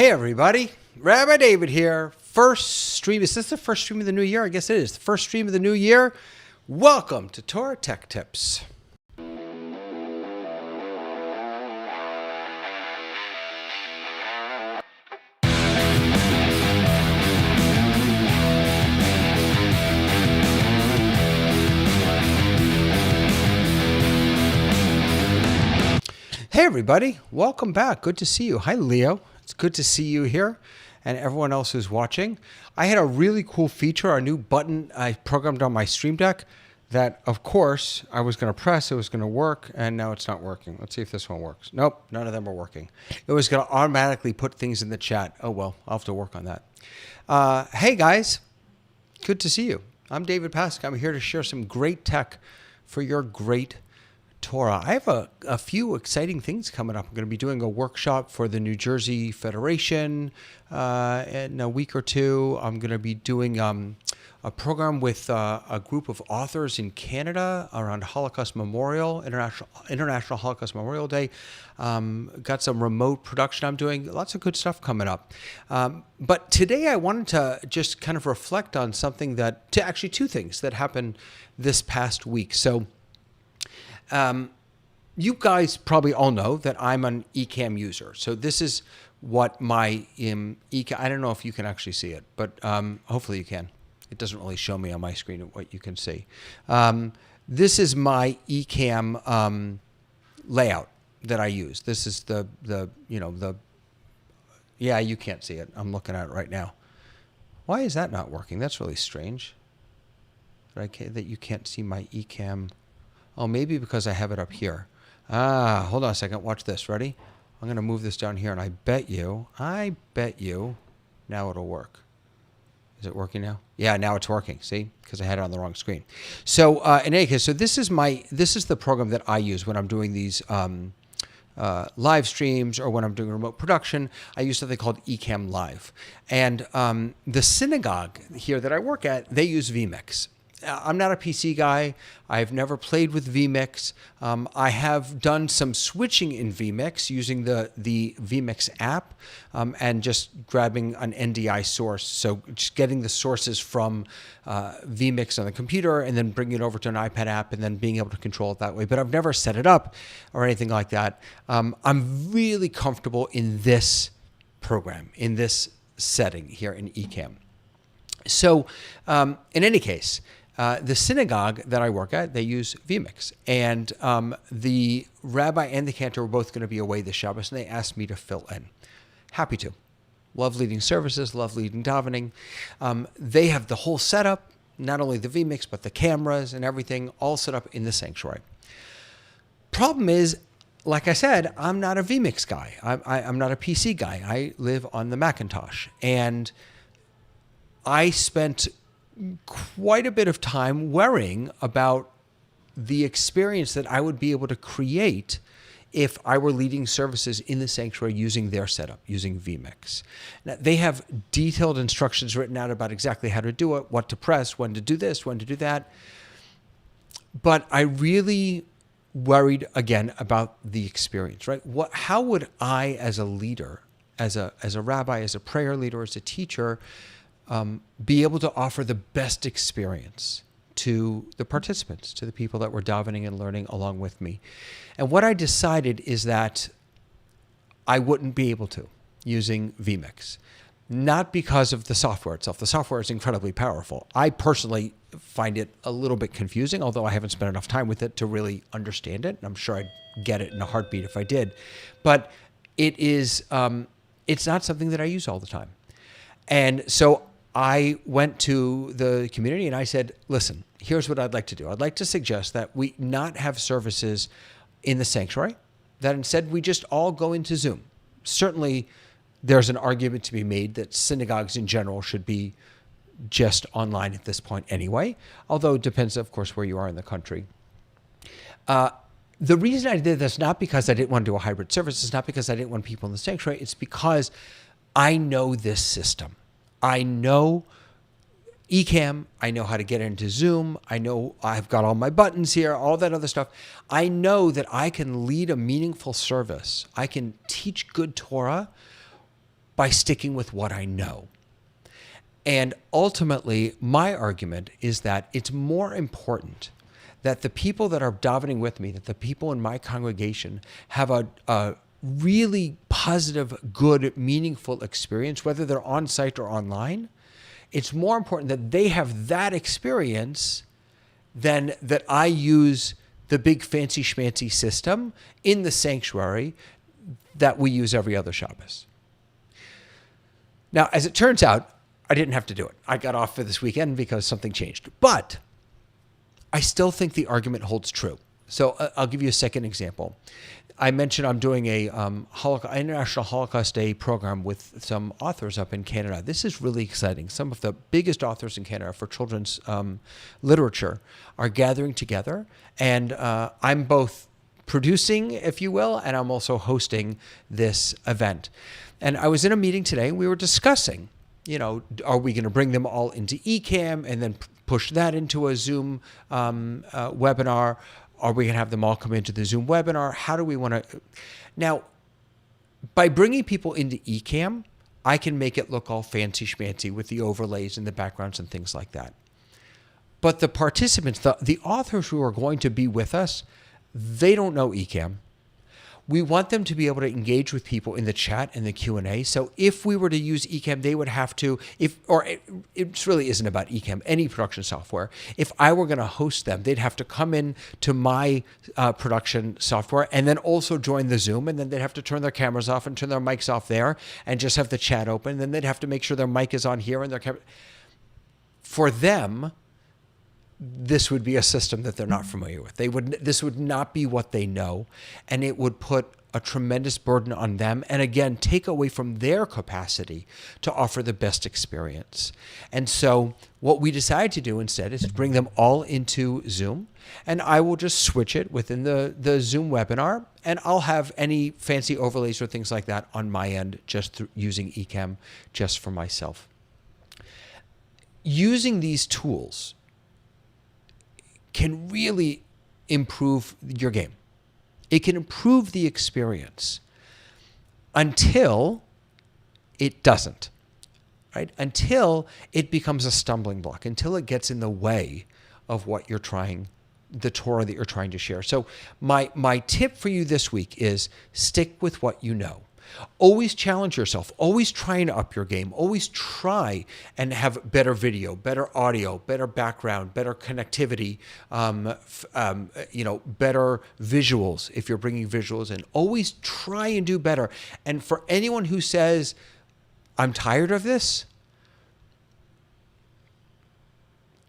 Hey everybody, Rabbi David here. First stream, is this the first stream of the new year? I guess it is. The first stream of the new year. Welcome to Torah Tech Tips. Hey everybody, welcome back. Good to see you. Hi Leo. It's good to see you here and everyone else who's watching. I had a really cool feature, a new button I programmed on my Stream Deck that, of course, I was going to press, it was going to work, and now it's not working. Let's see if this one works. Nope, none of them are working. It was going to automatically put things in the chat. Oh well, I'll have to work on that. Hey guys, good to see you. I'm David Pask. I'm here to share some great tech for your great Torah. I have a few exciting things coming up. I'm going to be doing a workshop for the New Jersey Federation in a week or two. I'm going to be doing a program with a group of authors in Canada around Holocaust Memorial, International Holocaust Memorial Day. Got some remote production I'm doing. Lots of good stuff coming up. But today I wanted to just kind of reflect on something actually two things that happened this past week. So you guys probably all know that I'm an Ecamm user. So this is what my Ecamm, I don't know if you can actually see it, but hopefully you can. It doesn't really show me on my screen what you can see. This is my Ecamm layout that I use. This is yeah, you can't see it. I'm looking at it right now. Why is that not working? That's really strange. That you can't see my Ecamm. Oh, maybe because I have it up here. Hold on a second. Watch this. Ready? I'm going to move this down here, and I bet you, now it'll work. Is it working now? Yeah, now it's working. See? Because I had it on the wrong screen. So in any case, so this is the program that I use when I'm doing these live streams or when I'm doing remote production. I use something called Ecamm Live. And the synagogue here that I work at, they use vMix. I'm not a PC guy. I've never played with vMix. I have done some switching in vMix using the vMix app and just grabbing an NDI source. So just getting the sources from vMix on the computer and then bringing it over to an iPad app and then being able to control it that way. But I've never set it up or anything like that. I'm really comfortable in this program, in this setting here in Ecamm. So in any case, the synagogue that I work at, they use vMix. And the rabbi and the cantor were both going to be away this Shabbos, and they asked me to fill in. Happy to. Love leading services, love leading davening. They have the whole setup, not only the vMix, but the cameras and everything, all set up in the sanctuary. Problem is, like I said, I'm not a vMix guy. I'm not a PC guy. I live on the Macintosh. And I spent quite a bit of time worrying about the experience that I would be able to create if I were leading services in the sanctuary using their setup, using vMix. Now, they have detailed instructions written out about exactly how to do it, what to press, when to do this, when to do that. But I really worried again about the experience, right? How would I, as a leader, as a rabbi, as a prayer leader, as a teacher, be able to offer the best experience to the participants, to the people that were davening and learning along with me? And what I decided is that I wouldn't be able to using vMix. Not because of the software itself. The software is incredibly powerful. I personally find it a little bit confusing, although I haven't spent enough time with it to really understand it. And I'm sure I'd get it in a heartbeat if I did. But it is, it's not something that I use all the time. And so I went to the community and I said, listen, here's what I'd like to do. I'd like to suggest that we not have services in the sanctuary, that instead we just all go into Zoom. Certainly, there's an argument to be made that synagogues in general should be just online at this point anyway, although it depends, of course, where you are in the country. The reason I did this, not because I didn't want to do a hybrid service, it's not because I didn't want people in the sanctuary, it's because I know this system. I know Ecamm, I know how to get into Zoom, I know I've got all my buttons here, all that other stuff. I know that I can lead a meaningful service. I can teach good Torah by sticking with what I know. And ultimately, my argument is that it's more important that the people that are davening with me, that the people in my congregation have a really positive, good, meaningful experience, whether they're on site or online. It's more important that they have that experience than that I use the big fancy schmancy system in the sanctuary that we use every other Shabbos. Now, as it turns out, I didn't have to do it. I got off for this weekend because something changed. But I still think the argument holds true. So I'll give you a second example. I mentioned I'm doing a International Holocaust Day program with some authors up in Canada. This is really exciting. Some of the biggest authors in Canada for children's literature are gathering together. And I'm both producing, if you will, and I'm also hosting this event. And I was in a meeting today, and we were discussing, are we going to bring them all into eCam and then push that into a Zoom webinar? Are we going to have them all come into the Zoom webinar? How do we want to? Now, by bringing people into eCam, I can make it look all fancy schmancy with the overlays and the backgrounds and things like that. But the participants, the authors who are going to be with us, they don't know eCam. We want them to be able to engage with people in the chat and the Q&A. So if we were to use eCam, they would have to, it really isn't about eCam, any production software. If I were going to host them, they'd have to come in to my production software and then also join the Zoom. And then they'd have to turn their cameras off and turn their mics off there and just have the chat open. Then they'd have to make sure their mic is on here and their camera. For them, this would be a system that they're not familiar with. This would not be what they know, and it would put a tremendous burden on them, and again, take away from their capacity to offer the best experience. And so what we decided to do instead is to bring them all into Zoom, and I will just switch it within the Zoom webinar, and I'll have any fancy overlays or things like that on my end just through using eCam just for myself. Using these tools can really improve your game. It can improve the experience until it doesn't, right? Until it becomes a stumbling block, until it gets in the way of what you're trying, the Torah that you're trying to share. So my tip for you this week is stick with what you know. Always challenge yourself. Always try and up your game. Always try and have better video, better audio, better background, better connectivity, better visuals if you're bringing visuals in. Always try and do better. And for anyone who says, I'm tired of this,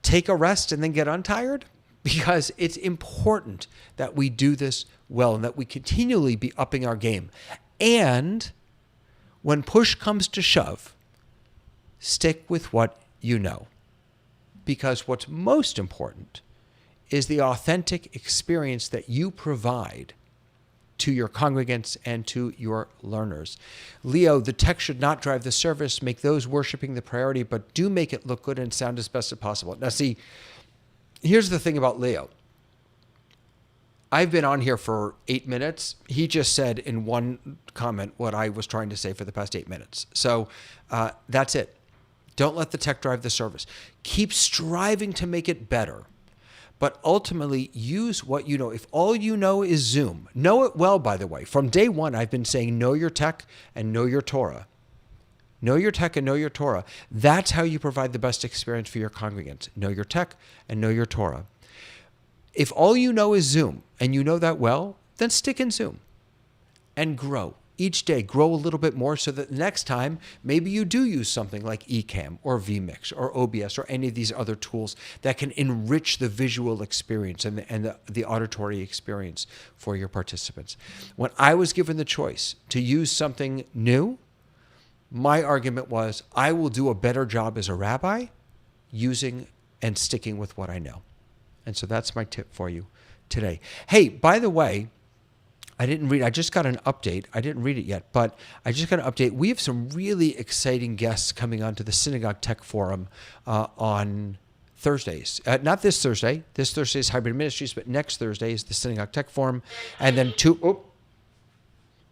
take a rest and then get untired, because it's important that we do this well and that we continually be upping our game. And when push comes to shove, stick with what you know. Because what's most important is the authentic experience that you provide to your congregants and to your learners. Leo, the tech should not drive the service, make those worshiping the priority, but do make it look good and sound as best as possible. Now see, here's the thing about Leo. I've been on here for 8 minutes. He just said in one comment what I was trying to say for the past 8 minutes. So that's it. Don't let the tech drive the service. Keep striving to make it better. But ultimately, use what you know. If all you know is Zoom, know it well, by the way. From day one, I've been saying know your tech and know your Torah. Know your tech and know your Torah. That's how you provide the best experience for your congregants. Know your tech and know your Torah. If all you know is Zoom and you know that well, then stick in Zoom and grow. Each day, grow a little bit more so that next time, maybe you do use something like eCam or vMix or OBS or any of these other tools that can enrich the visual experience and the auditory experience for your participants. When I was given the choice to use something new, my argument was I will do a better job as a rabbi using and sticking with what I know. And so that's my tip for you today. Hey, by the way, I just got an update. I didn't read it yet, but I just got an update. We have some really exciting guests coming onto the Synagogue Tech Forum on Thursdays. Not this Thursday. This Thursday is Hybrid Ministries, but next Thursday is the Synagogue Tech Forum. And then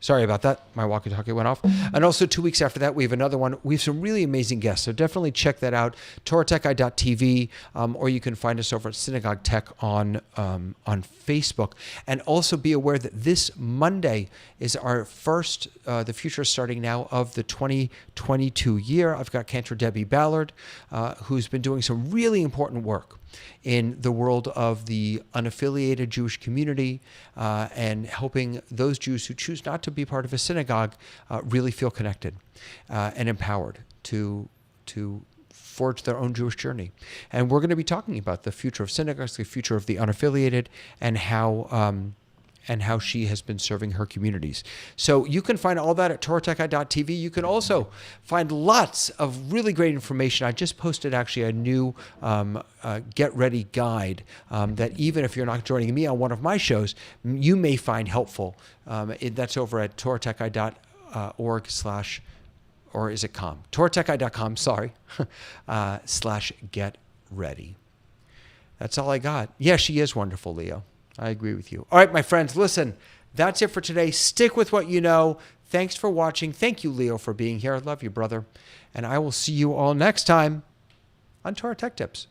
Sorry about that. My walkie-talkie went off. And also 2 weeks after that, we have another one. We have some really amazing guests. So definitely check that out. TorahTechGuy.tv, or you can find us over at Synagogue Tech on Facebook. And also be aware that this Monday is our first, the future starting now, of the 2022 year. I've got Cantor Debbie Ballard, who's been doing some really important work in the world of the unaffiliated Jewish community, and helping those Jews who choose not to be part of a synagogue really feel connected and empowered to forge their own Jewish journey. And we're going to be talking about the future of synagogues, the future of the unaffiliated, and how she has been serving her communities. So you can find all that at TorahTechGuy.tv. You can also find lots of really great information. I just posted actually a new Get Ready guide that even if you're not joining me on one of my shows, you may find helpful. That's over at TorahTechGuy.org/ or is it com? TorahTechGuy.com, sorry, /get ready. That's all I got. Yeah, she is wonderful, Leo. I agree with you. All right, my friends, listen, that's it for today. Stick with what you know. Thanks for watching. Thank you, Leo, for being here. I love you, brother. And I will see you all next time on Torah Tech Tips.